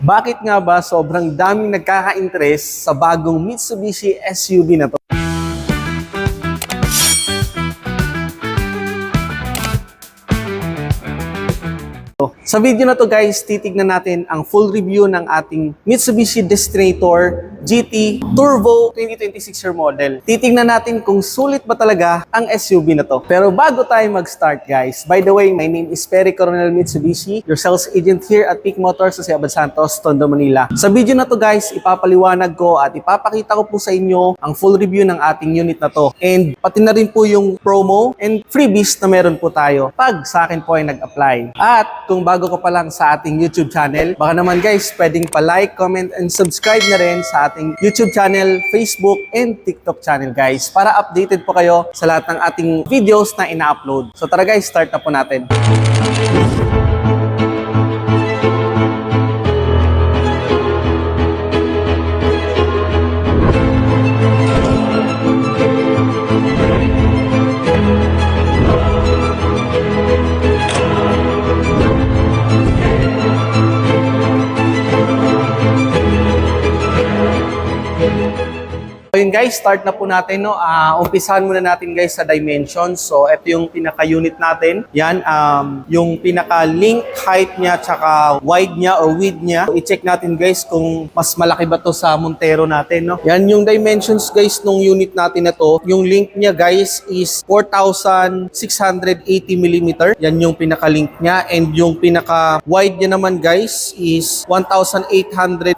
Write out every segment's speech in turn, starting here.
Bakit nga ba sobrang daming nagkaka-interest sa bagong Mitsubishi SUV na to? Sa video na to guys, titignan natin ang full review ng ating Mitsubishi Destinator GT Turbo 2026 year model. Titignan natin kung sulit ba talaga ang SUV na to. Pero bago tayo mag-start guys, by the way, my name is Perry Coronel Mitsubishi, your sales agent here at Peak Motors sa Abad Santos, Tondo, Manila. Sa video na to guys, ipapaliwanag ko at ipapakita ko po sa inyo ang full review ng ating unit na to. And pati na rin po yung promo and freebies na meron po tayo pag sa akin po ay nag-apply. At kung bago ka pa lang sa ating YouTube channel, baka naman guys, pwedeng pa-like, comment, and subscribe na rin sa ating YouTube channel, Facebook, and TikTok channel guys para updated po kayo sa lahat ng ating videos na ina-upload. So tara guys, start na po natin. Ayun guys, start na po natin, no. Umpisahan muna natin guys sa dimensions. So ito yung pinaka-unit natin. Yan, yung pinaka-link height niya tsaka wide niya or width niya. So, i-check natin guys kung mas malaki ba to sa Montero natin, no. Yan yung dimensions guys nung unit natin na to. Yung link niya guys is 4,680 mm. Yan yung pinaka-link niya, and yung pinaka-wide niya naman guys is 1,840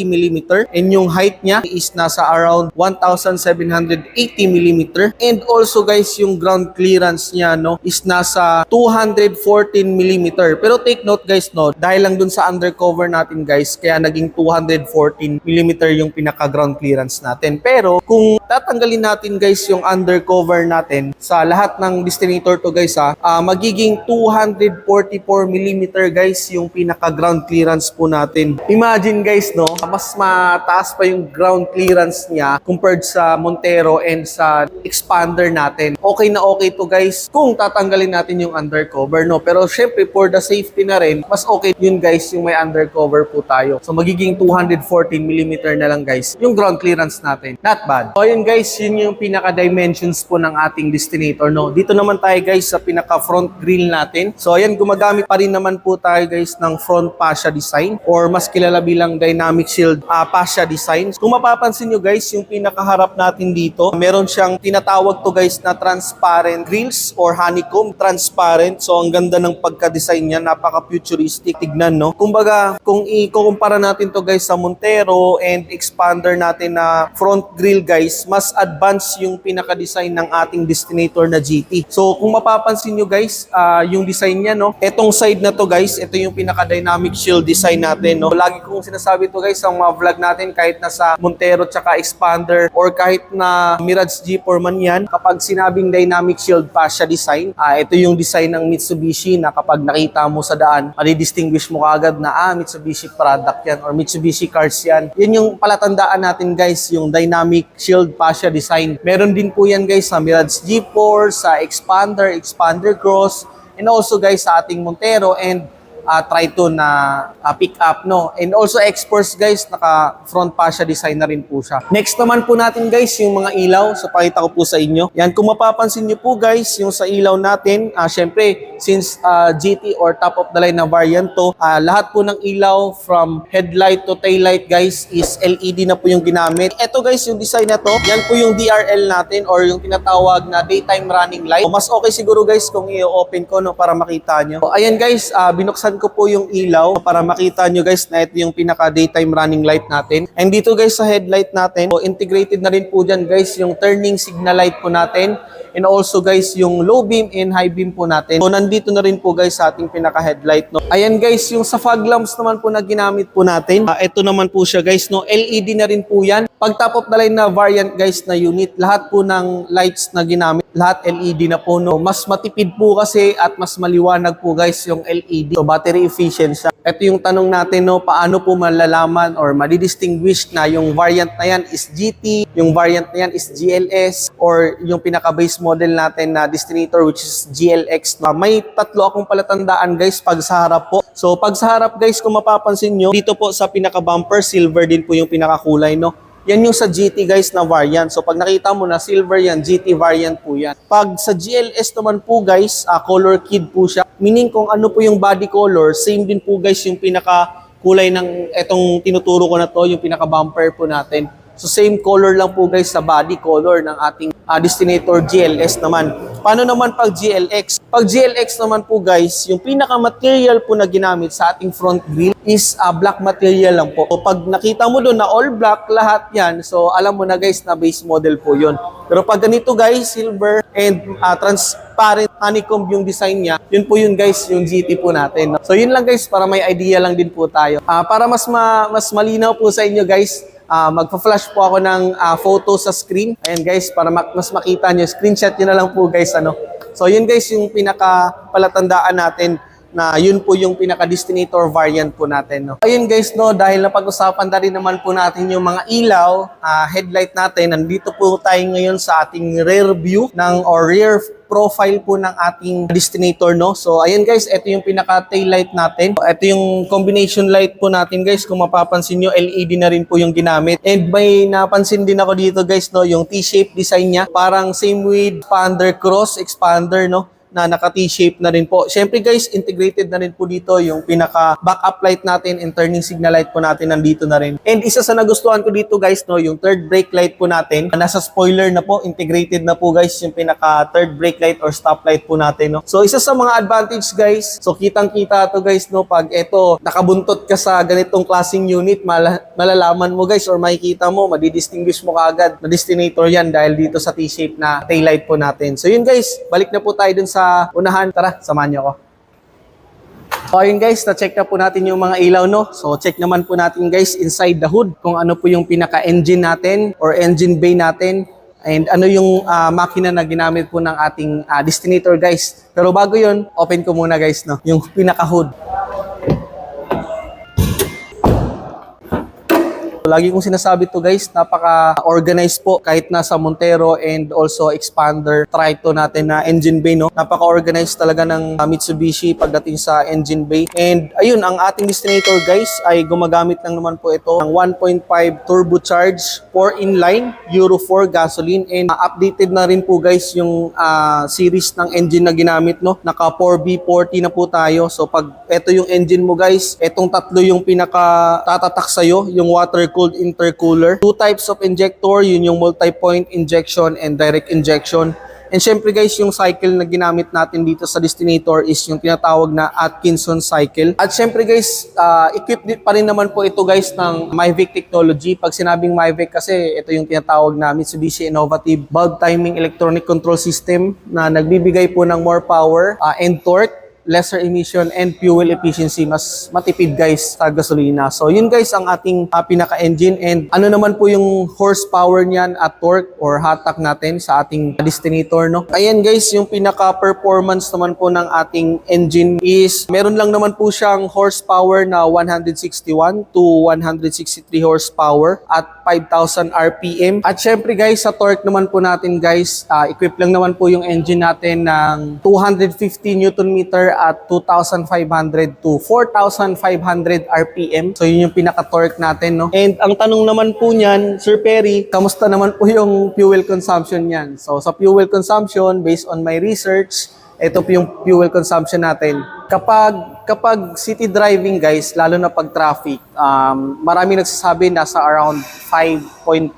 mm, and yung height niya is nasa around 1,780 mm, and also guys yung ground clearance niya, no, is nasa 214 mm. Pero take note guys, no, dahil lang dun sa undercover natin guys, kaya naging 214 mm yung pinaka ground clearance natin. Pero kung tatanggalin natin guys yung undercover natin sa lahat ng Destinator to guys, magiging 244 mm guys yung pinaka ground clearance po natin. Imagine guys, no, mas mataas pa yung ground clearance niya compared sa Montero and sa expander natin. Okay na okay to guys kung tatanggalin natin yung undercover, no. Pero syempre for the safety na rin, mas okay yun guys yung may undercover po tayo. So magiging 214 mm na lang guys yung ground clearance natin. Not bad. So yun guys, yun yung pinaka dimensions po ng ating Destinator, no. Dito naman tayo guys sa pinaka front grille natin. So ayan, gumagamit pa rin naman po tayo guys ng front fascia design, or mas kilala bilang dynamic shield fascia design. Kung mapapansin nyo guys, yung pinakaharap natin dito, meron siyang tinatawag to guys na transparent grills or honeycomb transparent. So ang ganda ng pagka-design niya, napaka-futuristic tignan, no. Kumbaga, kung i-kumpara natin to guys sa Montero and expander natin na front grill guys, mas advanced yung pinaka-design ng ating Destinator na GT. So kung mapapansin nyo guys, yung design niya, no, etong side na to guys, ito yung pinaka-dynamic shield design natin, no. Lagi kong sinasabi to guys sa mga vlog natin, kahit nasa Montero tsaka expander or kahit na Mirage G4 man yan, kapag sinabing dynamic shield fascia design, ito yung design ng Mitsubishi na kapag nakita mo sa daan, madi-distinguish mo kaagad na Mitsubishi product yan or Mitsubishi cars yan. Yan yung palatandaan natin guys, yung dynamic shield fascia design. Meron din po yan guys sa Mirage G4, sa expander, expander cross, and also guys sa ating Montero and Triton na pick-up, no. And also X-Force guys, naka front fascia design na rin po siya. Next naman po natin guys yung mga ilaw. So pakita ko po sa inyo. Yan, kung mapapansin nyo po guys, yung sa ilaw natin, syempre since GT or top of the line na variant to, lahat po ng ilaw from headlight to taillight guys is LED na po yung ginamit. Ito guys yung design na to, yan po yung DRL natin or yung tinatawag na daytime running light. So, mas okay siguro guys kung i-open ko, no, para makita nyo. So, ayan guys, binuksan ko po yung ilaw para makita nyo guys na ito yung pinaka daytime running light natin. And dito guys sa headlight natin, so integrated na rin po dyan guys yung turning signal light po natin, and also guys yung low beam and high beam po natin. So nandito na rin po guys sa ating pinaka headlight, no. Ayan guys, yung sa fog lamps naman po na ginamit po natin, ito naman po siya guys, no, LED na rin po yan. Pag top of the line na variant guys na unit, lahat po ng lights na ginamit, lahat LED na po, no. Mas matipid po kasi at mas maliwanag po guys yung LED. So battery efficient siya. ito yung tanong natin, no, paano po malalaman or madidistinguish na yung variant na yan is GT, yung variant na yan is GLS, or yung pinaka-base model natin na Destinator which is GLX. May tatlo akong palatandaan guys pag sa harap po. So pag sa harap guys, kung mapapansin nyo, dito po sa pinaka-bumper, silver din po yung pinakakulay, no. Yan yung sa GT guys na variant. So pag nakita mo na silver yan, GT variant po yan. Pag sa GLS naman po guys, color kid po siya. Meaning kung ano po yung body color, same din po guys yung pinaka kulay ng etong tinuturo ko na to, yung pinaka bumper po natin. So same color lang po guys sa body color ng ating Destinator GLS naman. Paano naman pag GLX? Pag GLX naman po guys, yung pinaka material po na ginamit sa ating front grille is black material lang po. So pag nakita mo doon na all black lahat yan, so alam mo na guys na base model po yun. Pero pag ganito guys, silver and transparent honeycomb yung design niya, yun po yun guys, yung GT po natin. So yun lang guys, para may idea lang din po tayo. Para mas malinaw po sa inyo guys, magpa-flash po ako ng photo sa screen. Ayan guys, para mas makita nyo. Screenshot nyo na lang po guys. So yun guys, yung pinaka-palatandaan natin na yun po yung pinaka-Destinator variant po natin. Ayun guys, dahil napag-usapan na rin naman po natin yung mga ilaw, headlight natin, nandito po tayo ngayon sa ating rear view or rear profile po ng ating Destinator, no? So, ayan guys, ito yung pinaka-tail light natin. Ito yung combination light po natin guys. Kung mapapansin nyo, LED na rin po yung ginamit. And may napansin din ako dito guys, no? Yung T-shape design niya. Parang same with expander, cross expander, no? Na naka T-shape na rin po. Siyempre guys, integrated na rin po dito yung pinaka backup light natin and turning signal light po natin nandito na rin. And isa sa nagustuhan ko dito guys, yung third brake light po natin, nasa spoiler na po, integrated na po guys yung pinaka third brake light or stop light po natin. So isa sa mga advantage guys, so kitang-kita to guys, pag eto nakabuntot ka sa ganitong klaseng unit, malalaman mo guys or makikita mo, madidistinguish mo kaagad na Destinator yan dahil dito sa T-shape na tail light po natin. So yun guys, balik na po tayo dun sa unahan. Tara, samahan niyo ako. So ayun guys, na-check na po natin yung mga ilaw, no? So check naman po natin guys inside the hood kung ano po yung pinaka-engine natin or engine bay natin and ano yung makina na ginamit po ng ating Destinator guys. Pero bago yun, open ko muna guys, no? Yung pinaka-hood. Lagi kong sinasabi to guys, napaka-organized po kahit nasa Montero and also expander Trito natin na engine bay, no? Napaka-organized talaga ng Mitsubishi pagdating sa engine bay. And ayun, ang ating Destinator guys ay gumagamit lang naman po ito ng 1.5 turbocharged 4 inline Euro 4 gasoline and updated na rin po guys yung series ng engine na ginamit, no? Naka 4B40 na po tayo. So pag ito yung engine mo guys, etong tatlo yung pinaka tatatak sa'yo, yung water-cooled intercooler. Two types of injector, yun yung multi-point injection and direct injection. And syempre guys, yung cycle na ginamit natin dito sa Destinator is yung tinatawag na Atkinson cycle. At syempre guys, equipped pa rin naman po ito guys ng Mavic technology. Pag sinabing Mavic kasi, ito yung tinatawag na Mitsubishi Innovative Bulb Timing Electronic Control System na nagbibigay po ng more power and torque, lesser emission and fuel efficiency, mas matipid guys sa gasolina. So yun guys ang ating pinaka-engine and ano naman po yung horsepower niyan at torque or hatak natin sa ating Destinator, no? Ayan guys, yung pinaka-performance naman po ng ating engine is meron lang naman po siyang horsepower na 161 to 163 horsepower at 5,000 RPM. At syempre guys, sa torque naman po natin guys, equip lang naman po yung engine natin ng 250 Newton meter at 2,500 to 4,500 RPM. So yun yung pinaka-torque natin, no? And ang tanong naman po niyan, Sir Perry, kamusta naman po yung fuel consumption niyan? So sa fuel consumption, based on my research, ito po yung fuel consumption natin. Kapag city driving guys, lalo na pag traffic, marami nagsasabi nasa around 5.5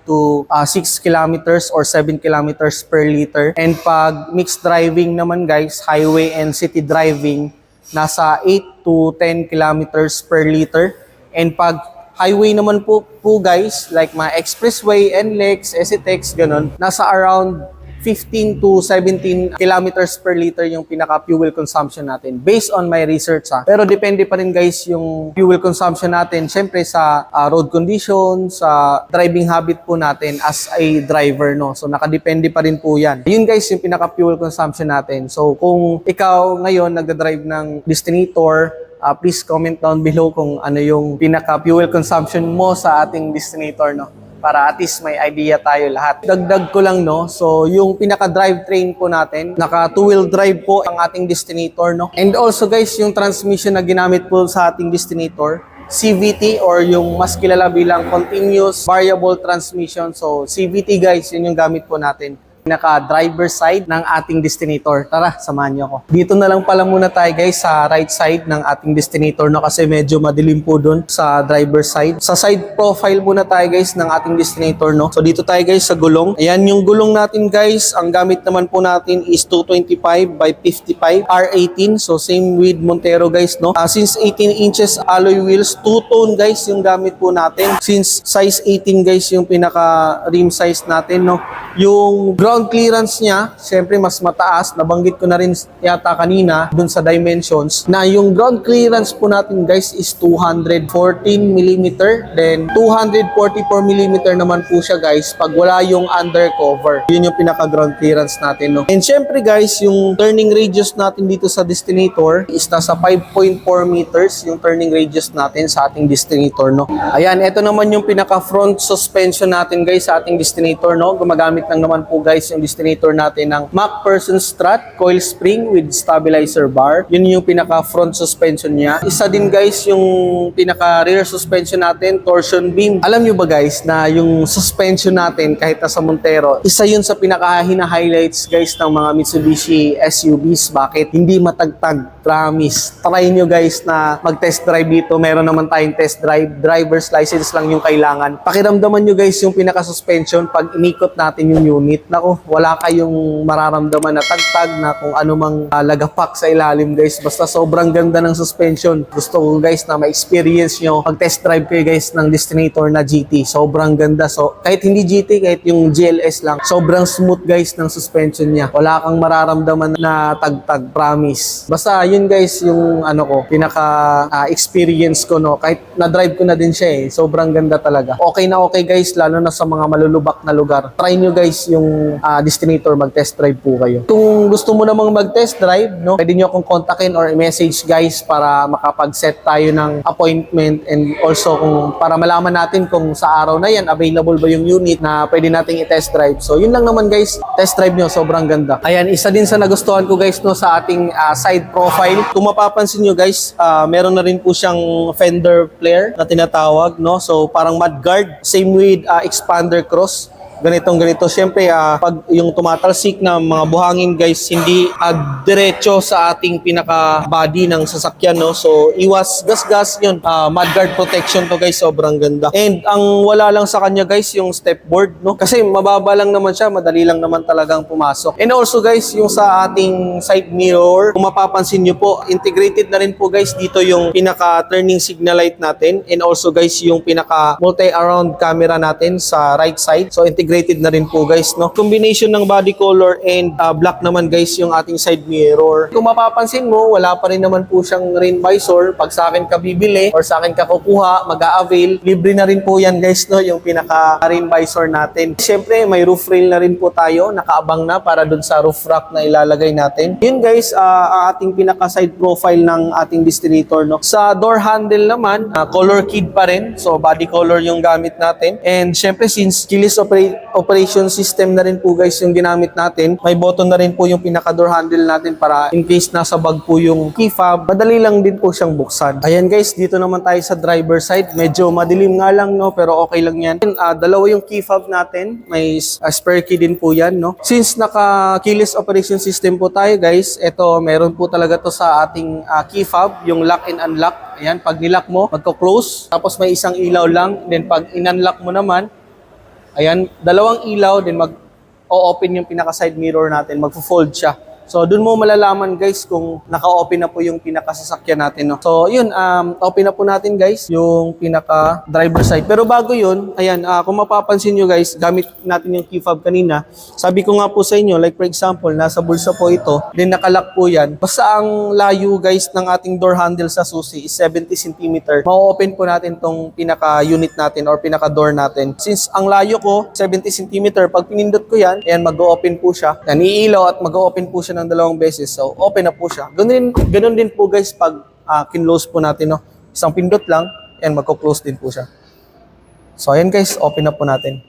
to 6 kilometers or 7 kilometers per liter. And pag mixed driving naman guys, highway and city driving, nasa 8 to 10 kilometers per liter. And pag highway naman po guys, like mga expressway, NLEX, SCTEX, ganun, nasa around 15 to 17 kilometers per liter yung pinaka-fuel consumption natin based on my research. Pero depende pa rin guys yung fuel consumption natin syempre sa road conditions, sa driving habit po natin as a driver, no? So nakadepende pa rin po yan. Yun guys yung pinaka-fuel consumption natin. So kung ikaw ngayon nagda-drive ng Destinator, please comment down below kung ano yung pinaka-fuel consumption mo sa ating Destinator, no? Para at least may idea tayo lahat. Dagdag ko lang, no? So, yung pinaka-drivetrain po natin, naka two-wheel drive po ang ating Destinator, no? And also guys, yung transmission na ginamit po sa ating Destinator, CVT or yung mas kilala bilang Continuous Variable Transmission. So, CVT guys, yun yung gamit po natin. Naka-driver side ng ating Destinator. Tara, samahan niyo ako. Dito na lang pala muna tayo guys sa right side ng ating Destinator, no? Kasi medyo madilim po dun sa driver side. Sa side profile muna tayo guys ng ating Destinator, no? So dito tayo guys sa gulong. Ayan yung gulong natin guys. Ang gamit naman po natin is 225 by 55 R18. So same with Montero guys, no? Since 18 inches alloy wheels, two-tone guys yung gamit po natin. Since size 18 guys yung pinaka rim size natin, no? Yung ground clearance niya, syempre mas mataas. Nabanggit ko na rin yata kanina dun sa dimensions na yung ground clearance po natin guys is 214 mm. Then 244 mm naman po siya guys pag wala yung undercover. Yun yung pinaka ground clearance natin, no? And syempre guys, yung turning radius natin dito sa Destinator is nasa 5.4 meters yung turning radius natin sa ating Destinator, no? Ayan, ito naman yung pinaka front suspension natin guys sa ating Destinator, no? Gumagamit lang naman po guys yung Destinator natin ng MacPherson strut coil spring with stabilizer bar. Yun yung pinaka front suspension niya. Isa din guys yung pinaka rear suspension natin, torsion beam. Alam nyo ba guys na yung suspension natin kahit nasa Montero, isa yun sa pinaka hina-highlights guys ng mga Mitsubishi SUVs. Bakit? Hindi matagtag. Promise. Try nyo guys na mag-test drive dito. Meron naman tayong test drive. Driver's license lang yung kailangan. Pakiramdaman nyo guys yung pinaka suspension pag inikot natin yung unit. Nako, wala kayong mararamdaman na tagtag na kung ano mang lagapak sa ilalim guys. Basta sobrang ganda ng suspension. Gusto ko guys na ma-experience nyo mag-test drive kayo guys ng Destinator na GT. Sobrang ganda. So, kahit hindi GT, kahit yung GLS lang, sobrang smooth guys ng suspension niya. Wala kang mararamdaman na tagtag. Promise. Basta yun guys yung ano ko, pinaka experience ko, no. Kahit na-drive ko na din siya eh. Sobrang ganda talaga. Okay na okay guys, lalo na sa mga malulubak na lugar. Try nyo guys yung Destinator, mag-test drive po kayo. Kung gusto mo namang mag-test drive, no, pwede nyo akong kontakin or message guys para makapag-set tayo ng appointment and also kung para malaman natin kung sa araw na yan available ba yung unit na pwede nating i-test drive. So yun lang naman guys, test drive nyo, sobrang ganda. Ayan, isa din sa nagustuhan ko guys, no, sa ating side profile. Kung mapapansin nyo guys, meron na rin po siyang fender flare na tinatawag, no? So parang mudguard, same with expander cross. Ganito. Siyempre, pag yung tumatalsik na mga buhangin guys, hindi diretso sa ating pinaka-body ng sasakyan, no? So, iwas gas-gas yun. Mudguard protection to guys, sobrang ganda. And ang wala lang sa kanya guys, yung step board, no? Kasi mababa lang naman siya, madali lang naman talagang pumasok. And also guys, yung sa ating side mirror, kung mapapansin nyo po, integrated na rin po guys dito yung pinaka-turning signal light natin. And also guys, yung pinaka-multi-around camera natin sa right side. So, integrated na rin po guys, no? Combination ng body color and black naman guys yung ating side mirror. Kung mapapansin mo, wala pa rin naman po siyang rain visor. Pag sa akin ka bibili or sa akin ka kukuha, mag-a-avail, libre na rin po yan guys, no? Yung pinaka rain visor natin. Siyempre, may roof rail na rin po tayo, nakaabang na para dun sa roof rack na ilalagay natin. Yun guys, ang ating pinaka side profile ng ating Destinator, no? Sa door handle naman, color keyed pa rin. So, body color yung gamit natin. And siyempre, since keyless operation system na rin po guys yung ginamit natin, may button na rin po yung pinaka door handle natin para in case nasa bag po yung key fob, madali lang din po siyang buksan. Ayan guys, dito naman tayo sa driver side. Medyo madilim nga lang, no, pero okay lang yan. Dalawa yung key fob natin, may spare key din po yan, no. Since naka keyless operation system po tayo guys, ito meron po talaga to sa ating key fob, yung lock and unlock. Ayan, pag nilock mo, magko-close, tapos may isang ilaw lang, then pag in-unlock mo naman, ayan, dalawang ilaw, din mag-o-open yung pinaka-side mirror natin, magfo-fold siya. So, dun mo malalaman guys kung naka-open na po yung pinaka-sasakyan natin, no? So, yun, open na po natin guys yung pinaka-driver side. Pero bago yun, ayan, kung mapapansin nyo guys, gamit natin yung key fob kanina. Sabi ko nga po sa inyo, like for example, nasa bulsa po ito, then nakalock po yan. Basta ang layo guys ng ating door handle sa susi is 70 cm. Ma-open po natin tong pinaka-unit natin or pinaka-door natin. Since ang layo ko, 70 cm, pag pinindot ko yan, ayan, mag-open po siya. Yan, iilaw at mag-open po siya ng dalawang beses. So, open na po siya. Ganun din po guys pag kinlose po natin, no. Isang pindot lang, and magko-close din po siya. So, ayan guys, open na po natin.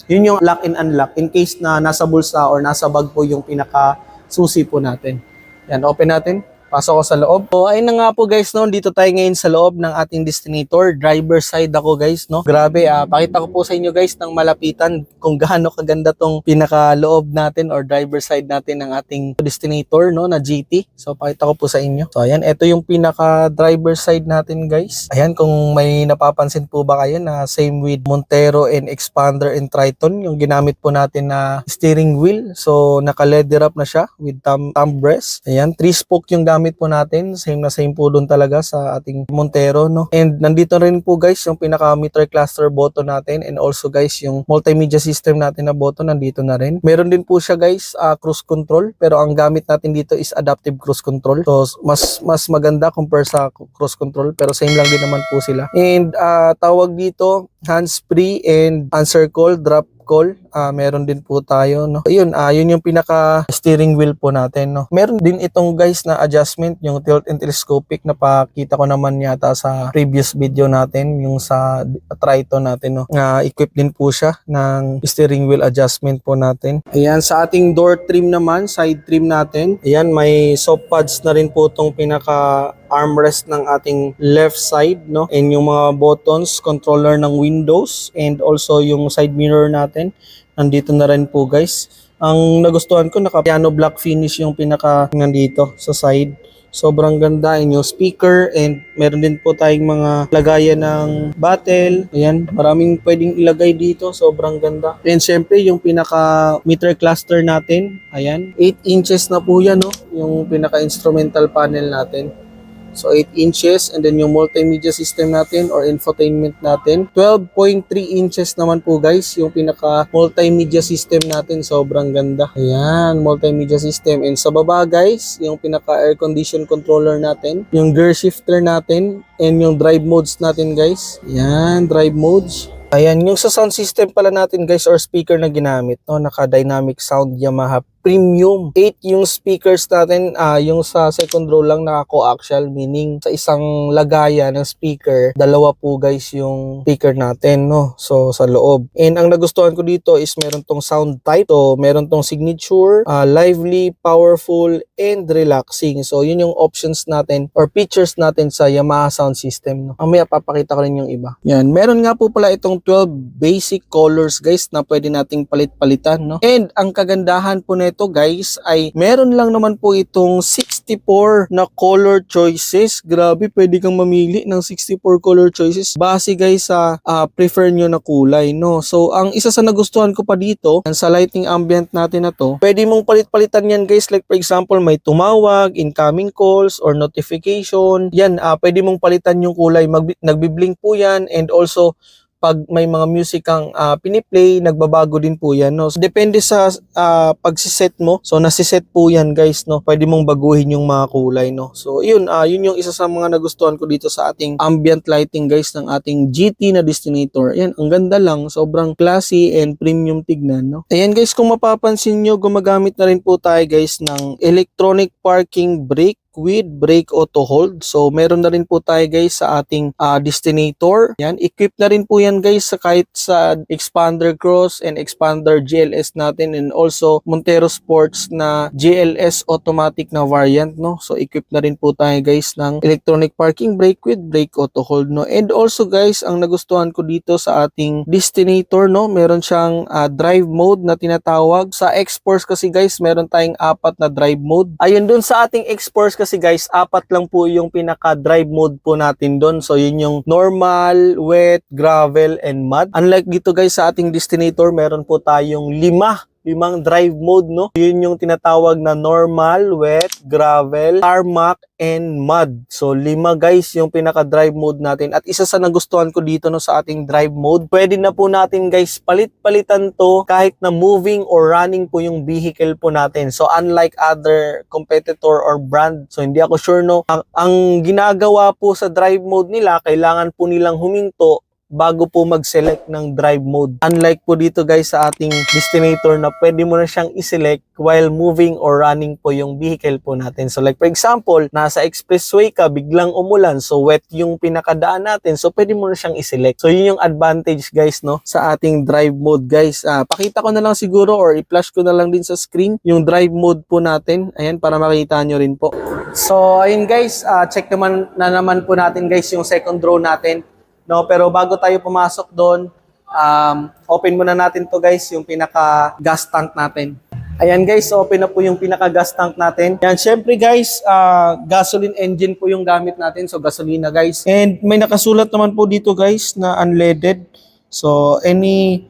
Yun yung lock and unlock in case na nasa bulsa or nasa bag po yung pinaka-susi po natin. Yan, open natin. Pasok ko sa loob. So, ayun na nga po guys, no. Dito tayo ngayon sa loob ng ating Destinator. Driver side ako guys, no. Grabe, pakita ko po sa inyo guys ng malapitan kung gaano kaganda tong pinaka-loob natin or driver side natin ng ating Destinator, no, na GT. So, pakita ko po sa inyo. So, ayan, ito yung pinaka-driver side natin guys. Ayan, kung may napapansin po ba kayo na same with Montero and Expander and Triton, yung ginamit po natin na steering wheel. So, naka-leather up na siya with thumb rest. Ayan, 3-spoke yung gamit po natin, same na same po doon talaga sa ating Montero, no. And nandito rin po guys yung pinaka meter cluster button natin, and also guys yung multimedia system natin na button nandito na rin. Meron din po siya guys cruise control, pero ang gamit natin dito is adaptive cruise control. So mas maganda compare sa cruise control, pero same lang din naman po sila. And tawag dito hands free and answer call, drop call, meron din po tayo, no. Ayun, yun yung pinaka steering wheel po natin, no. Meron din itong guys na adjustment, yung tilt and telescopic na pakita ko naman yata sa previous video natin, yung sa Triton natin, no. Equip din po siya ng steering wheel adjustment po natin. Ayan, sa ating door trim naman, side trim natin, ayan, may soft pads na rin po itong pinaka armrest ng ating left side, no. And yung mga buttons, controller ng Windows, and also yung side mirror natin nandito na rin po guys. Ang nagustuhan ko, naka piano black finish yung pinaka nandito sa side. Sobrang ganda. And yung speaker, and meron din po tayong mga lagayan ng battle. Ayan, maraming pwedeng ilagay dito. Sobrang ganda. And syempre yung pinaka meter cluster natin, ayan, 8 inches na po yan, no, yung pinaka instrumental panel natin. So 8 inches, and then yung multimedia system natin or infotainment natin, 12.3 inches naman po guys yung pinaka multimedia system natin. Sobrang ganda. Ayan, multimedia system. And sa baba guys, yung pinaka air condition controller natin, yung gear shifter natin, and yung drive modes natin guys. Ayan, drive modes. Ayan, yung sa sound system pala natin guys or speaker na ginamit, no, naka dynamic sound Yamaha Premium. 8 yung speakers natin, yung sa second row lang naka coaxial, meaning sa isang lagayan ng speaker, dalawa po guys yung speaker natin, no. So sa loob. And ang nagustuhan ko dito is meron tong sound type. So meron tong signature, lively, powerful, and relaxing. So yun yung options natin or features natin sa Yamaha sound system, no. Mamaya papakita ko rin yung iba. Yan, meron nga po pala itong 12 basic colors guys na pwede nating palit-palitan, no. And ang kagandahan po nito guys ay meron lang naman po itong 64 na color choices. Grabe, pwede kang mamili ng 64 color choices base guys sa prefer nyo na kulay, no. So ang isa sa nagustuhan ko pa dito sa lighting ambient natin na to, pwede mong palit-palitan yan guys. Like for example, may tumawag, incoming calls, or notification. Yan, pwede mong palitan yung kulay. Nagbi-blink po yan, and also pag may mga music kang piniplay, nagbabago din po yan, no. So, depende sa pagsiset mo. So nasiset po yan guys, no. Pwede mong baguhin yung mga kulay, no. So yun, yun yung isa sa mga nagustuhan ko dito sa ating ambient lighting guys ng ating GT na Destinator. Yan, ang ganda lang, sobrang classy and premium tignan, no. Ayan guys, kung mapapansin nyo, gumagamit na rin po tayo guys ng electronic parking brake with brake auto hold. So meron na rin po tayo guys sa ating Destinator. Yan, equip na rin po yan guys sa kahit sa Expander Cross and Expander GLS natin, and also Montero Sports na GLS automatic na variant, no. So equip na rin po tayo guys ng electronic parking brake with brake auto hold, no. And also guys, ang nagustuhan ko dito sa ating Destinator, no, meron siyang drive mode na tinatawag. Sa X-Force kasi guys, meron tayong 4 na drive mode. Ayun, dun sa ating X-Force kasi guys, 4 lang po yung pinaka-drive mode po natin doon. So yun yung normal, wet, gravel, and mud. Unlike dito guys sa ating Destinator, meron po tayong 5 drive mode, no. Yun yung tinatawag na normal, wet, gravel, tarmac, and mud. So 5 guys yung pinaka-drive mode natin. At isa sa nagustuhan ko dito, no, sa ating drive mode, pwede na po natin guys palit-palitan to kahit na moving or running po yung vehicle po natin. So unlike other competitor or brand, so hindi ako sure, no, ang ginagawa po sa drive mode nila, kailangan po nilang huminto bago po mag-select ng drive mode. Unlike po dito guys sa ating Destinator na pwede mo na siyang i-select while moving or running po yung vehicle po natin. So like for example, nasa expressway ka, biglang umulan, so wet yung pinakadaan natin, so pwede mo na siyang i-select. So yun yung advantage guys no sa ating drive mode guys. Pakita ko na lang siguro or i-flash ko na lang din sa screen yung drive mode po natin. Ayan, para makita nyo rin po. So ayun guys, check naman po natin guys yung second row natin. No, pero bago tayo pumasok doon, open muna natin to guys, yung pinaka gas tank natin. Ayan guys, open na po yung pinaka gas tank natin. Yan, syempre guys, gasoline engine po yung gamit natin. So gasolina guys. And may nakasulat naman po dito guys na unleaded. So any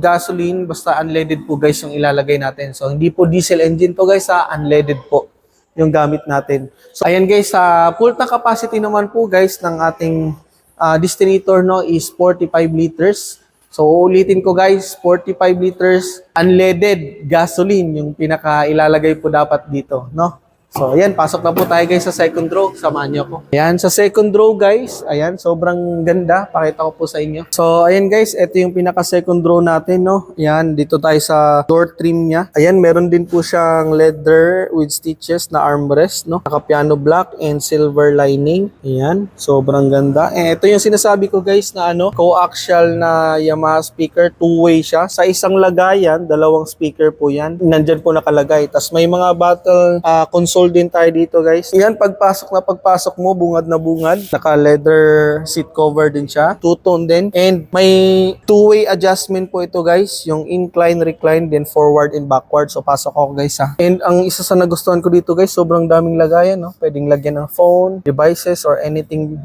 gasoline, basta unleaded po guys yung ilalagay natin. So hindi po diesel engine to guys, unleaded po yung gamit natin. So ayan guys, full tank capacity naman po guys ng ating Destinator no is 45 liters. So ulitin ko guys, 45 liters unleaded gasoline yung pinaka ilalagay po dapat dito, no? So ayan, pasok na po tayo guys sa second row. Samahan niyo ako. Ayan, sa second row guys, ayan, sobrang ganda. Pakita ko po sa inyo. So ayan guys, ito yung pinaka second row natin, no? Ayan, dito tayo sa door trim niya. Ayan, meron din po siyang leather with stitches na armrest, no? Naka piano black and silver lining. Ayan, sobrang ganda. Ito yung sinasabi ko guys na coaxial na Yamaha speaker. Two-way siya. Sa isang lagayan, dalawang speaker po yan. Nandyan po nakalagay. Tapos may mga battle console din tayo dito guys. Yan, pagpasok mo, bungad na bungad. Naka leather seat cover din siya. Two-tone din. And may two-way adjustment po ito guys. Yung incline, recline, then forward and backward. So pasok ako guys ha. And ang isa sa nagustuhan ko dito guys, sobrang daming lagayan. No? Pwedeng lagyan ng phone, devices, or anything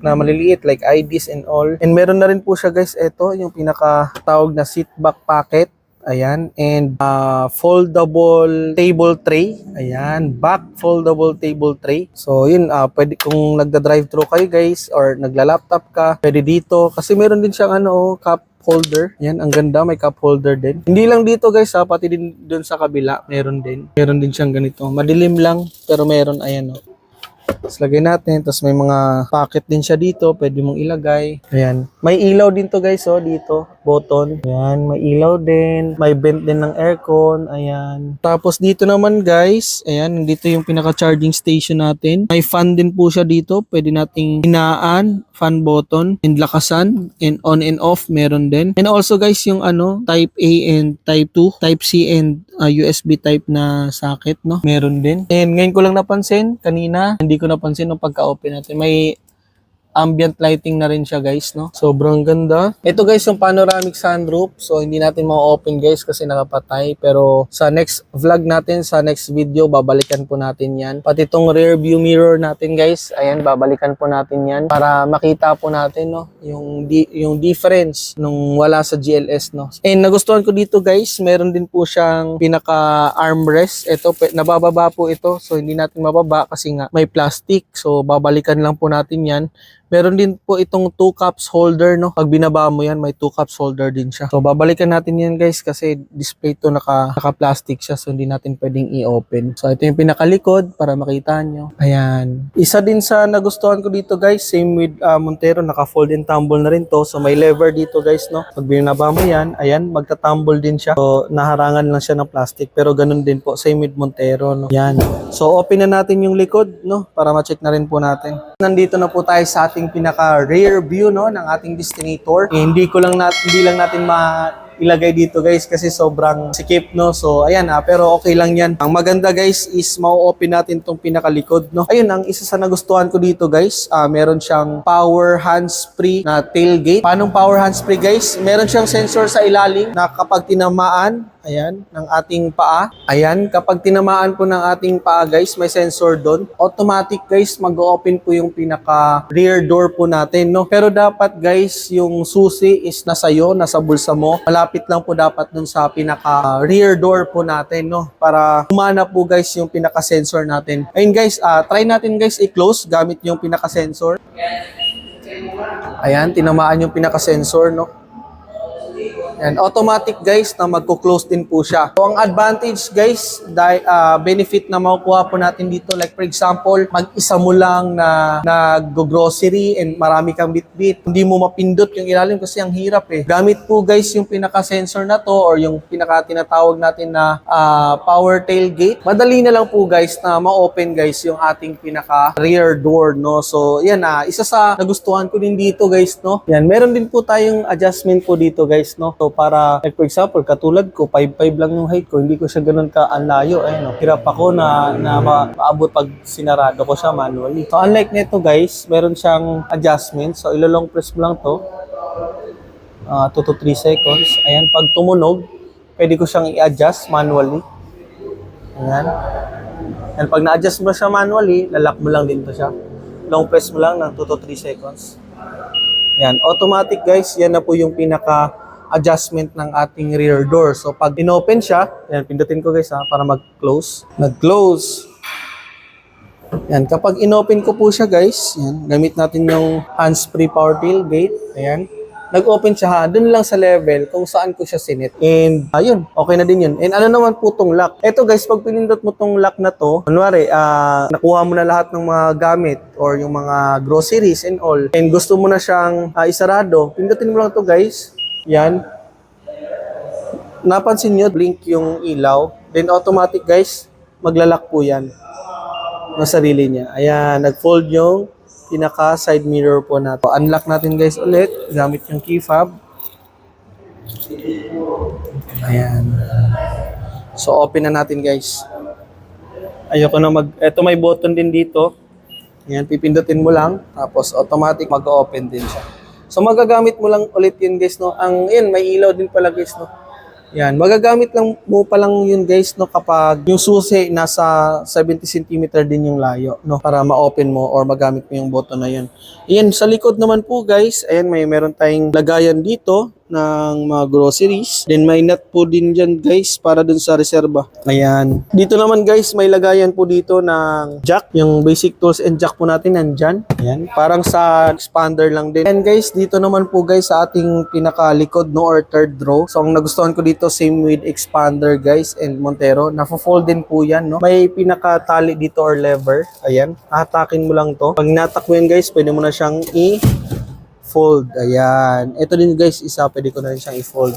na maliliit like IDs and all. And meron na rin po siya guys. Ito yung pinaka tawag na seat back pocket. Ayan, and foldable table tray. Ayan, back foldable table tray. So yun, pwede kung nagda-drive-thru kayo guys or nagla-laptop ka, pwede dito. Kasi meron din siyang cup holder. Yan, ang ganda, may cup holder din. Hindi lang dito guys pati din doon sa kabila, meron din. Meron din siyang ganito. Madilim lang, pero meron, ayan Tapos lagay natin, tapos may mga pocket din siya dito, pwede mong ilagay. Ayan. May ilaw din to guys, dito, button. Ayan, may ilaw din. May vent din ng aircon. Ayan. Tapos dito naman guys, ayan, dito yung pinaka-charging station natin. May fan din po siya dito, pwede nating hinaan, fan button, and lakasan, and on and off, meron din. And also guys, yung type A and type 2, type C and USB type na socket, no? Meron din. And ngayon ko lang napansin, kanina, hindi ko napansin nung pagka-open natin. May ambient lighting na rin siya guys, no? Sobrang ganda. Ito guys yung panoramic sunroof. So hindi natin ma-open guys kasi nakapatay. Pero sa next vlog natin, sa next video, babalikan po natin yan. Pati itong rear view mirror natin guys, ayan, babalikan po natin yan. Para makita po natin, no? Yung difference nung wala sa GLS, no? And nagustuhan ko dito guys, meron din po siyang pinaka armrest. Ito, nabababa po ito. So hindi natin mababa kasi nga may plastic. So babalikan lang po natin yan. Meron din po itong 2 cups holder, no? Pag binaba mo yan, may 2 cups holder din siya. So, babalikan natin yan, guys, kasi display to naka-plastic siya. So, hindi natin pwedeng i-open. So, ito yung pinakalikod para makita nyo. Ayan. Isa din sa nagustuhan ko dito, guys, same with Montero, naka-fold and tumble na rin to. So, may lever dito, guys, no? Pag binaba mo yan, ayan, magta-tumble din siya. So, naharangan lang siya ng plastic. Pero ganun din po, same with Montero, no? Yan. So, open na natin yung likod, no? Para ma-check na rin po natin. Nandito na po tayo sa ating pinaka rear view, no, ng ating Destinator. Hindi lang natin ilagay dito guys kasi sobrang sikip, no. So ayan pero okay lang yan. Ang maganda guys is mau-open natin tong pinakalikod, no. Ayun, ang isa sa nagustuhan ko dito guys, meron siyang power hands-free na tailgate. Paano power hands-free guys? Meron siyang sensor sa ilalim na kapag tinamaan, ayan, ng ating paa. Ayan, kapag tinamaan po ng ating paa guys, may sensor doon. Automatic guys, mag-open po yung pinaka rear door po natin, no. Pero dapat guys, yung susi is nasa bulsa mo. Malapit lang po dapat dun sa pinaka rear door po natin, no. Para humana po guys yung pinaka sensor natin. Ayun guys, try natin guys i-close gamit yung pinaka sensor. Ayan, tinamaan yung pinaka sensor, no. And automatic guys na magko-close din po siya. So ang advantage guys, benefit na makukuha po natin dito, like for example, mag-isa mo lang na nag-grocery and marami kang bit-bit, hindi mo mapindot yung ilalim kasi ang hirap eh. Gamit po guys yung pinaka-sensor na to or yung pinaka-tinatawag natin na power tailgate. Madali na lang po guys na ma-open guys yung ating pinaka-rear door, no? So yan isa sa nagustuhan ko din dito guys, no? Yan, meron din po tayong adjustment po dito guys, no? So para, like for example, katulad ko, 5'5 lang yung height ko, hindi ko siya ganun ka-anlayo. Ayun, no? Hirap ako na maabot pag sinarado ko siya manually. So unlike nito guys, meron siyang adjustment. So ilolong press mo lang to. 2 to 3 seconds. Ayan, pag tumunog, pwede ko siyang i-adjust manually. Ayan. And pag na-adjust mo siya manually, lalak mo lang din to siya. Long press mo lang ng 2 to 3 seconds. Yan, automatic guys, yan na po yung pinaka-adjustment ng ating rear door. So pag inopen siya, yan, pindutin ko guys para mag-close. Nag-close. Yan, kapag inopen ko po siya guys, yan, gamit natin yung hands-free power tailgate. Ayan. Nag-open siya dun lang sa level kung saan ko siya sinit. And ayun, okay na din yun. And ano naman po tong lock? Eto guys, pag pinindot mo tong lock na to, kunwari, nakuha mo na lahat ng mga gamit or yung mga groceries and all, and gusto mo na siyang isarado, pindutin mo lang to guys. Yan. Napansin nyo, blink yung ilaw. Then automatic guys, maglalak po yan na sarili niya. Ayan, nag-fold yung pinaka side mirror po natin. Unlock natin guys ulit gamit yung key fob. Ayan. So open na natin guys. Ayoko na eto may button din dito. Ayan, pipindutin mo lang tapos automatic mag-open din siya. So magagamit mo lang ulit yun guys, no. Yan, may ilaw din pala guys, no. Yan, magagamit lang mo pa lang yun guys, no, kapag yung susi nasa 70 cm din yung layo, no, para ma-open mo or magamit mo yung button na yun. Ayan, sa likod naman po guys, ayan, meron tayong lagayan dito ng mga groceries. Then may nut po din dyan guys para dun sa reserba. Ayan. Dito naman guys, may lagayan po dito ng jack. Yung basic tools and jack po natin nandyan. Ayan. Parang sa expander lang din. And guys, dito naman po guys sa ating pinakalikod, no, or third row. So ang nagustuhan ko dito, same with expander guys and Montero. Nafo-fold din po yan, no. May pinakatali dito or lever. Ayan. Hatakin mo lang to. Pag natak mo yan guys, pwede mo na siyang fold. Ayan. Ito din guys, pwede ko na rin siyang i-fold.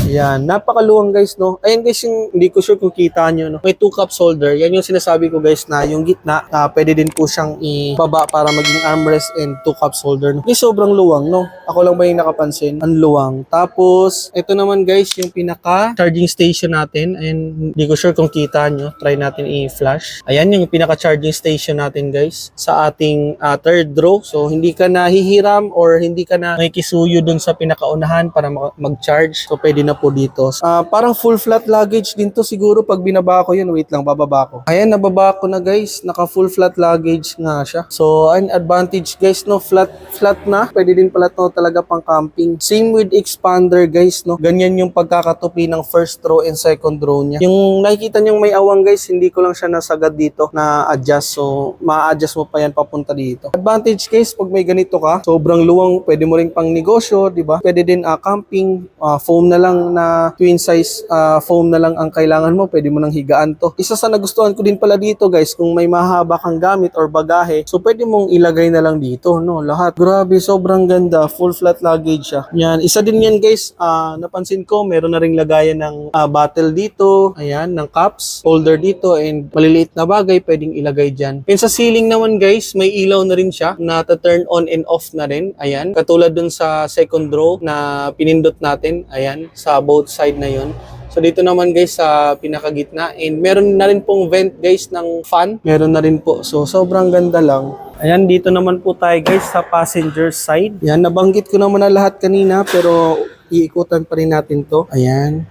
Ayan. Napakaluwang guys, no? Ayan guys, yung hindi ko sure kung kita nyo, no? May 2 cups holder. Yan yung sinasabi ko guys na yung gitna, pwede din po siyang ibaba para maging armrest and 2 cups holder, no? Yung sobrang luwang, no? Ako lang ba yung nakapansin? Ang luwang. Tapos, ito naman guys, yung pinaka charging station natin. Ayan, hindi ko sure kung kita nyo. Try natin i-flash. Ayan yung pinaka charging station natin guys sa ating third row. So, hindi ka na hihiram or hindi ka na may kisuyo dun sa pinakaunahan para mag-charge. So, pwede na po dito. Parang full flat luggage din to siguro pag binaba ko yun. Wait lang, bababa ko. Ayan, nababa ko na guys. Naka full flat luggage nga siya. So, an advantage guys, no? Flat na. Pwede din pala to talaga pang camping. Same with expander guys, no? Ganyan yung pagkakatupi ng first row and second row niya. Yung nakikita niyong may awang guys, hindi ko lang siya nasagad dito na adjust. So, ma-adjust mo pa yan papunta dito. Advantage guys, pag may ganito ka, sobrang luwang, pwede mo rin pang negosyo, di ba? Pwede din camping, foam na lang na twin size foam na lang ang kailangan mo, pwede mo nang higaan to. Isa sa nagustuhan ko din pala dito guys, kung may mahaba kang gamit or bagahe, so pwede mong ilagay na lang dito, no, lahat. Grabe, sobrang ganda, full flat luggage siya. Yan, isa din yan guys, napansin ko, meron na ring lagayan ng bottle dito, ayan, ng cups, holder dito, and maliliit na bagay pwedeng ilagay dyan. And sa ceiling naman guys, may ilaw na rin siya na turn on and off na rin, ayan, katulad dun sa second row na pinindot natin, ayan, sa both side na yon. So dito naman guys sa pinakagitna, and meron na rin pong vent guys ng fan, meron na rin po. So sobrang ganda lang. Ayan, dito naman po tayo guys sa passenger side. Yan, nabanggit ko naman na lahat kanina pero iikutan pa rin natin to. Ayan.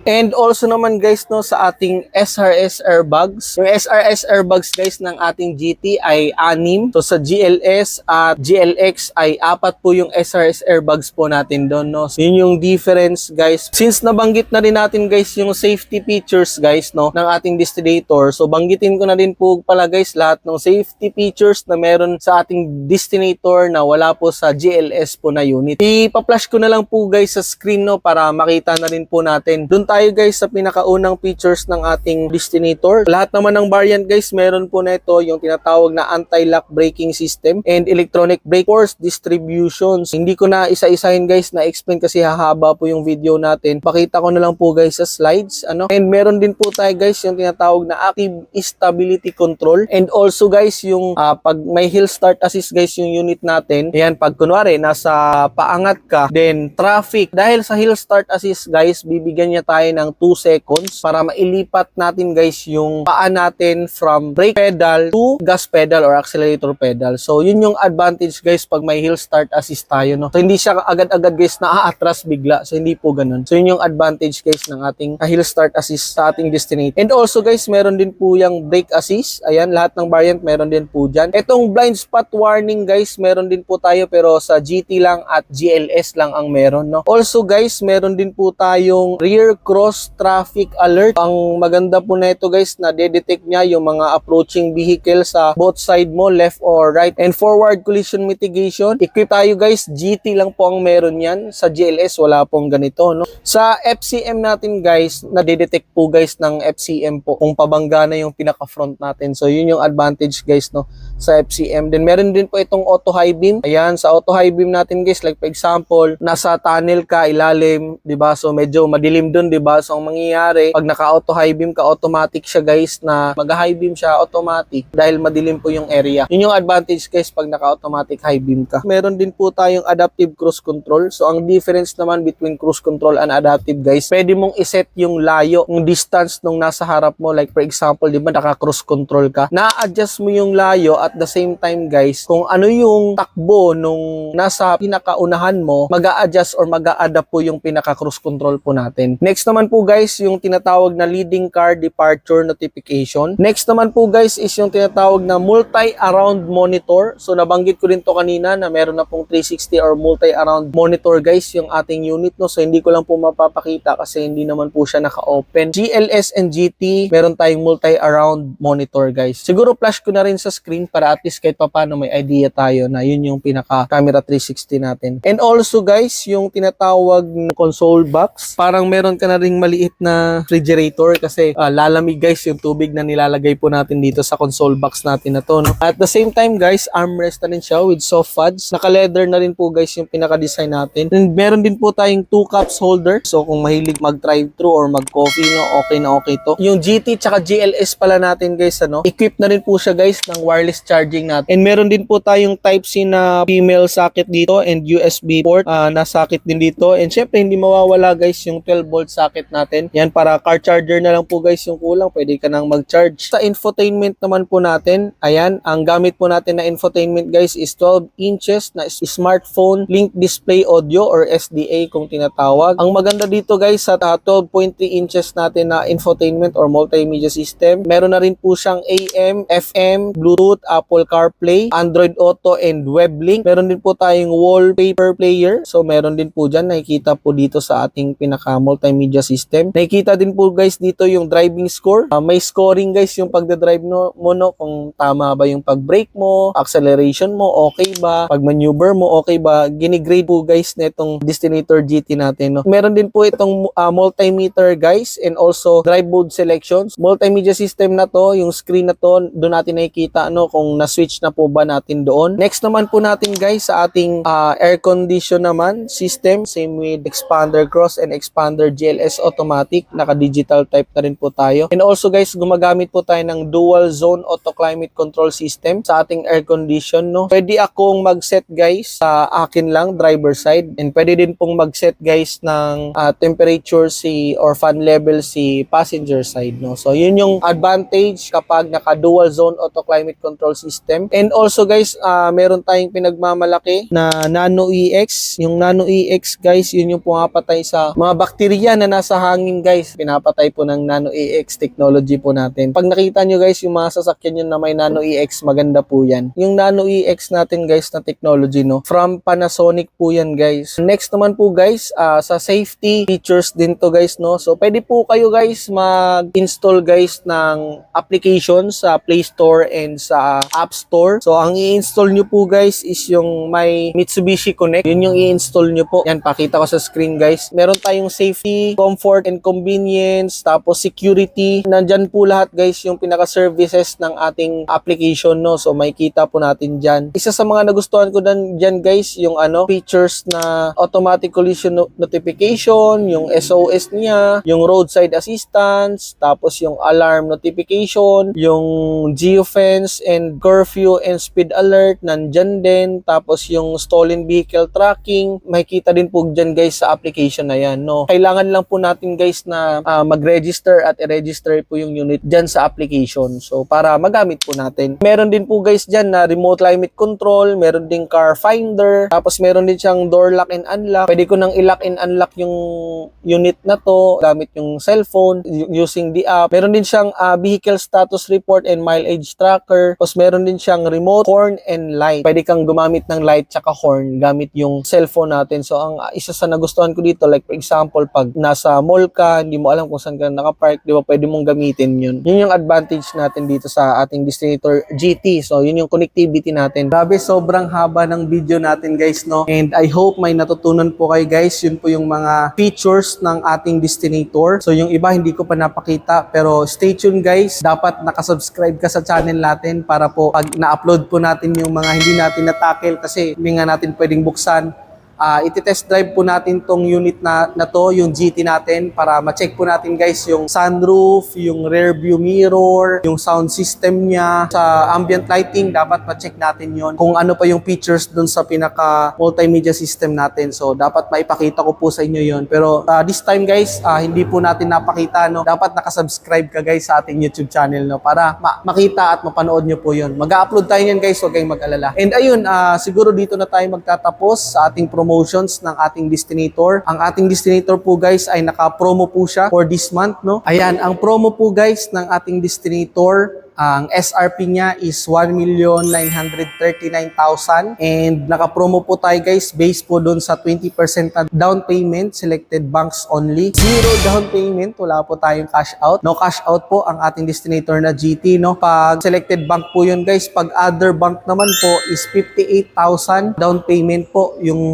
And also naman guys no sa ating SRS airbags. Yung SRS airbags guys ng ating GT ay 6. So sa GLS at GLX ay 4 po yung SRS airbags po natin doon no. So, yun yung difference guys. Since nabanggit na rin natin guys yung safety features guys no ng ating Destinator. So banggitin ko na din po pala guys lahat ng safety features na meron sa ating Destinator na wala po sa GLS po na unit. Ipa-flash ko na lang po guys sa screen no para makita na rin po natin. Doon tayo guys sa pinakaunang features ng ating Destinator. Lahat naman ng variant guys, meron po na ito yung tinatawag na anti-lock braking system and electronic brake force distributions. Hindi ko na isa-isahin guys na explain kasi hahaba po yung video natin. Pakita ko na lang po guys sa slides. And meron din po tayo guys yung tinatawag na active stability control. And also guys yung pag may hill start assist guys yung unit natin. Ayan, pag kunwari nasa paangat ka, then traffic. Dahil sa hill start assist guys, bibigyan niya tayo ng 2 seconds para mailipat natin guys yung paa natin from brake pedal to gas pedal or accelerator pedal. So yun yung advantage guys pag may hill start assist tayo no. So hindi siya agad-agad guys na aatras bigla. So hindi po ganun. So yun yung advantage guys ng ating hill start assist sa ating Destinator. And also guys, meron din po yung brake assist. Ayan, lahat ng variant meron din po dyan. Etong blind spot warning guys, meron din po tayo pero sa GT lang at GLS lang ang meron no. Also guys, meron din po tayong rear cross traffic alert. Ang maganda po na ito guys, na de-detect niya yung mga approaching vehicle sa both side mo, left or right. And forward collision mitigation. Equip tayo guys, GT lang po ang meron yan. Sa GLS wala pong ganito no. Sa FCM natin guys, na de-detect po guys ng FCM po kung pabangga na yung pinaka front natin. So yun yung advantage guys no sa FCM. Then meron din po itong auto high beam. Ayan, sa auto high beam natin guys, like for example, nasa tunnel ka ilalim, 'di ba? So medyo madilim doon, 'di ba? So ang mangyayari, pag naka-auto high beam ka, automatic siya guys na mag-high beam siya automatic dahil madilim po yung area. Yun yung advantage guys pag naka-automatic high beam ka. Meron din po tayong adaptive cruise control. So ang difference naman between cruise control and adaptive guys, pwede mong iset yung layo, yung distance nung nasa harap mo. Like for example, 'di ba, naka-cruise control ka. Na-adjust mo yung layo at the same time guys, kung ano yung takbo nung nasa pinakaunahan mo, mag-a-adjust or mag-a-adapt po yung pinaka-cruise control po natin. Next naman po guys, yung tinatawag na leading car departure notification. Next naman po guys is yung tinatawag na multi-around monitor. So nabanggit ko rin to kanina na meron na pong 360 or multi-around monitor guys yung ating unit no. So hindi ko lang po mapapakita kasi hindi naman po siya naka-open. GLS and GT, meron tayong multi-around monitor guys. Siguro flash ko na rin sa screen para at least kahit paano may idea tayo na yun yung pinaka camera 360 natin. And also guys, yung tinatawag na console box, parang meron ka na ring maliit na refrigerator kasi lalamig guys yung tubig na nilalagay po natin dito sa console box natin na to no? At the same time guys, armrest na rin siya with soft pads. Naka-leather na rin po guys yung pinaka-design natin. And meron din po tayong 2 cups holder. So kung mahilig mag-drive-thru or mag-coffee no, okay na okay to. Yung GT tsaka GLS pala natin guys ano, equip na rin po siya guys ng wireless charging natin. And meron din po tayong Type-C na female socket dito and USB port na socket din dito. And syempre hindi mawawala guys yung 12 volt socket natin. Yan, para car charger na lang po guys yung kulang. Pwede ka nang mag-charge. Sa infotainment naman po natin, ayan, ang gamit po natin na infotainment guys is 12 inches na smartphone link display audio or SDA kung tinatawag. Ang maganda dito guys sa 12.3 inches natin na infotainment or multimedia system, meron na rin po siyang AM, FM, Bluetooth, Apple CarPlay, Android Auto and WebLink. Meron din po tayong wallpaper player. So meron din po dyan, nakikita po dito sa ating pinaka multimedia system. Nakikita din po guys dito yung driving score. May scoring guys yung pagdadrive mo no, kung tama ba yung pag-brake mo, acceleration mo, okay ba, pag maneuver mo, okay ba. Ginigrade po guys na itong Destinator GT natin no. Meron din po itong multimeter guys and also drive mode selections. Multimedia system na to, yung screen na to, doon natin nakikita no kung na-switch na po ba natin doon. Next naman po natin guys sa ating air condition naman system, same with expander cross and expander GLS automatic, naka-digital type na rin po tayo. And also guys, gumagamit po tayo ng dual zone auto climate control system sa ating air condition no. Pwede akong mag-set guys sa akin lang driver side, and pwede din pong mag-set guys ng temperature or fan level si passenger side no. So yun yung advantage kapag naka-dual zone auto climate control system. And also guys, meron tayong pinagmamalaki na Nano EX. Yung Nano EX guys, yun yung pumapatay sa mga bakterya na nasa hangin guys, pinapatay po ng Nano EX technology po natin. Pag nakita nyo guys, yung mga sasakyan yun na may Nano EX, maganda po yan. Yung Nano EX natin guys na technology, no, from Panasonic po yan guys. Next naman po guys, sa safety features din to guys, no. So pwede po kayo guys mag-install guys ng application sa Play Store and sa App Store. So ang i-install nyo po guys is yung may Mitsubishi Connect. Yun yung i-install nyo po. Yan, pakita ko sa screen guys. Meron tayong safety, comfort and convenience, tapos security. Nandyan po lahat guys yung pinaka-services ng ating application, no. So makikita po natin dyan. Isa sa mga nagustuhan ko dyan guys, yung features na automatic collision notification, yung SOS niya, yung roadside assistance, tapos yung alarm notification, yung geofence and curfew and speed alert, nandyan din. Tapos yung stolen vehicle tracking, makikita din po dyan guys sa application na yan, no. Kailangan lang po natin guys na mag-register at i-register po yung unit dyan sa application. So para magamit po natin. Meron din po guys dyan na remote climate control, meron din car finder, tapos meron din siyang door lock and unlock. Pwede ko nang i-lock and unlock yung unit na to gamit yung cellphone using the app. Meron din siyang vehicle status report and mileage tracker. Tapos meron din siyang remote horn and light. Pwede kang gumamit ng light tsaka horn gamit yung cellphone natin. So ang isa sa nagustuhan ko dito, like for example, pag nasa mall ka, hindi mo alam kung saan ka nakapark, di ba, pwede mong gamitin yun. Yun yung advantage natin dito sa ating Destinator GT. So yun yung connectivity natin. Grabe, sobrang haba ng video natin guys, no? And I hope may natutunan po kayo guys. Yun po yung mga features ng ating Destinator. So yung iba hindi ko pa napakita, pero stay tuned guys. Dapat nakasubscribe ka sa channel natin para po pag na-upload po natin yung mga hindi natin na-tackle kasi hindi nga natin pwedeng buksan. Iti-test drive po natin tong unit na to, yung GT natin, para ma-check po natin guys yung sunroof, yung rear view mirror, yung sound system niya. Sa ambient lighting, dapat ma-check natin yon. Kung ano pa yung features dun sa pinaka multimedia system natin. So dapat maipakita ko po sa inyo yon. Pero this time guys, hindi po natin napakita, no. Dapat nakasubscribe ka guys sa ating YouTube channel, no, para makita at mapanood nyo po yon. Mag-upload tayo yan guys, huwag kayong mag-alala. And ayun, siguro dito na tayo magtatapos sa ating promotions ng ating Destinator. Ang ating Destinator po guys ay naka-promo po siya for this month, no. Ayan, ang promo po guys ng ating Destinator, ang SRP niya is 1,939,000 and naka-promo po tayo guys based po doon sa 20% na down payment, selected banks only. Zero down payment, wala po tayong cash out. No cash out po ang ating Destinator na GT, no. Pag selected bank po yun guys, pag other bank naman po is 58,000 down payment po yung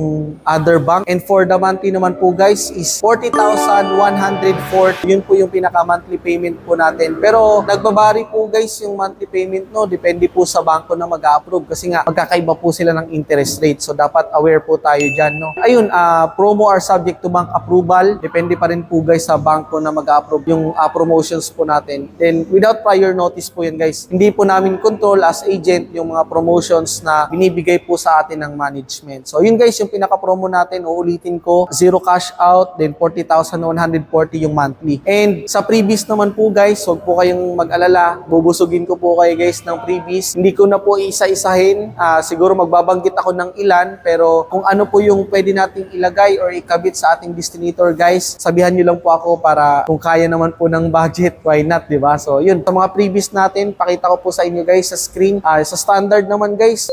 other bank. And for the monthly naman po guys is 40,140. Yun po yung pinaka monthly payment po natin. Pero nagbabari po guys yung monthly payment, no, depende po sa bangko na mag-approve kasi nga magkakaiba po sila ng interest rate. So dapat aware po tayo dyan, no. Ayun, promo are subject to bank approval. Depende pa rin po guys sa bangko na mag-approve yung promotions po natin. Then without prior notice po yan guys. Hindi po namin control as agent yung mga promotions na binibigay po sa atin ng management. So yun guys, yung pinaka-promo natin, uulitin ko, zero cash out, then 40,140 yung monthly. And sa previous naman po guys, huwag po kayong mag-alala, bubusugin ko po kayo guys ng previous. Hindi ko na po isa-isahin. Siguro magbabanggit ako ng ilan, pero kung ano po yung pwede nating ilagay or ikabit sa ating Destinator guys, sabihan nyo lang po ako para kung kaya naman po ng budget, why not, diba? So yun, sa mga previous natin, pakita ko po sa inyo guys sa screen. Sa standard naman guys,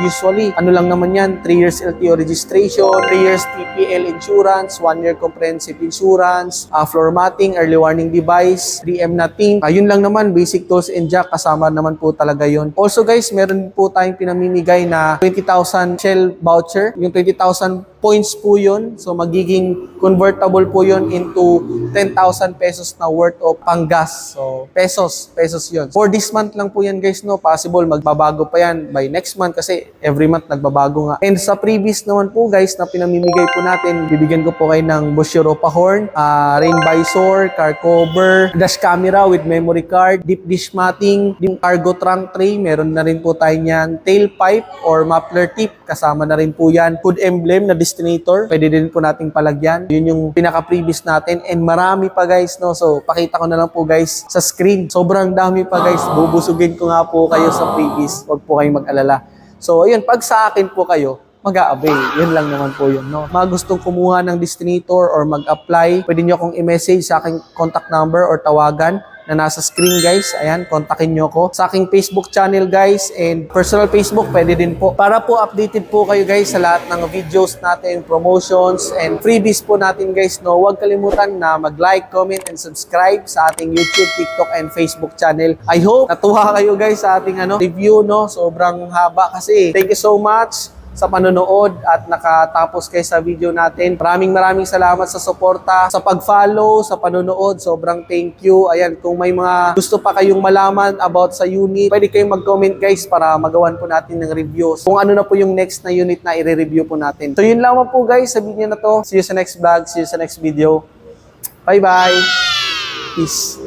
usually, ano lang naman yan, 3 years LTO registration, 3 years TPL insurance, 1 year comprehensive insurance, floor matting, early warning device, 3M na ting. Yun lang naman, basic tools and jack, kasama naman po talaga yun. Also guys, meron po tayong pinamimigay na 20,000 Shell voucher. Yung 20,000 points po yun. So magiging convertible po yun into 10,000 pesos na worth of panggas. So pesos yun. For this month lang po yan guys, no. Possible magbabago pa yan by next month kasi every month nagbabago nga. And sa previous naman po guys na pinamimigay po natin, bibigyan ko po kayo ng Bosch Europa horn, rain visor, car cover, dash camera with memory card, deep dish matting, yung cargo trunk tray, meron na rin po tayo niyan, tailpipe or muffler tip, kasama na rin po yan, hood emblem na Destinator, pwede din po nating palagyan. Yun yung pinaka-previous natin and marami pa guys, no. So pakita ko na lang po guys sa screen. Sobrang dami pa guys. Bubusugin ko nga po kayo sa previous. Huwag po kayong mag-alala. So ayun, pag sa akin po kayo, mag-a-avail. Yun lang naman po yun, no? Mga gustong kumuha ng Destinator or mag-apply, pwede nyo akong i-message sa aking contact number or tawagan na nasa screen, guys. Ayan, kontakin nyo ko. Sa aking Facebook channel, guys, and personal Facebook, pwede din po. Para po updated po kayo, guys, sa lahat ng videos natin, promotions, and freebies po natin, guys, no? Huwag kalimutan na mag-like, comment, and subscribe sa ating YouTube, TikTok, and Facebook channel. I hope natuwa kayo, guys, sa ating review, no? Sobrang haba kasi. Thank you so much sa panonood at nakatapos kayo sa video natin. Maraming salamat sa suporta, sa pag-follow, sa panonood. Sobrang thank you. Ayan, kung may mga gusto pa kayong malaman about sa unit, pwede kayong mag-comment, guys, para magawan po natin ng reviews. Kung ano na po yung next na unit na i-review po natin. So yun lamang po, guys, sa video na to. See you sa next vlog. See you sa next video. Bye-bye. Peace.